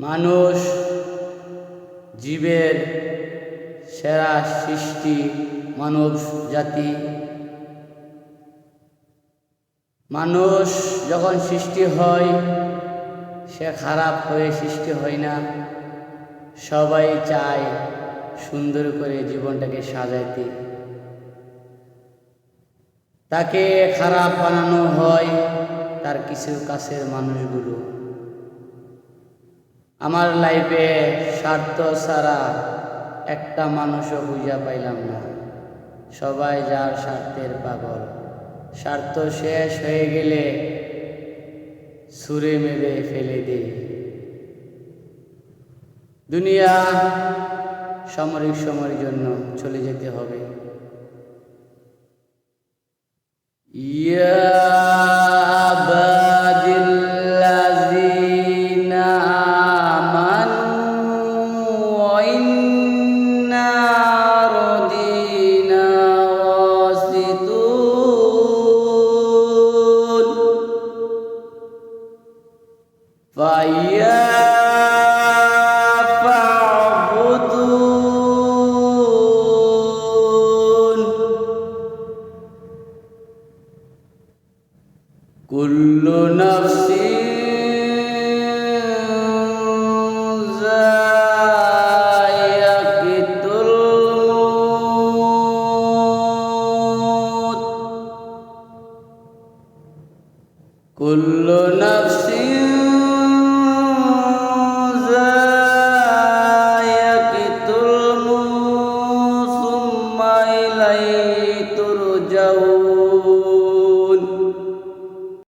মানুষ জীবের সেরা সৃষ্টি মানব জাতি। মানুষ যখন সৃষ্টি হয় সে খারাপ হয়ে সৃষ্টি হয় না। সবাই চায় সুন্দর করে জীবনটাকে সাজাইতে, তাকে খারাপ বানানো হয় তার কিছু কাছের মানুষগুলো। আমার লাইফে স্বার্থ ছাড়া একটা মানুষও খুঁজে পাইলাম না। সবাই যার স্বার্থের পাগল। স্বার্থ শেষ হয়ে গেলে ছুঁড়ে মেরে ফেলে দেয়। দুনিয়া সাময়িক সময়ের জন্য চলে যেতে হবে। কুল্লু নাফসিন যায়িকাতুল মউত, কুল্লু নাফসিন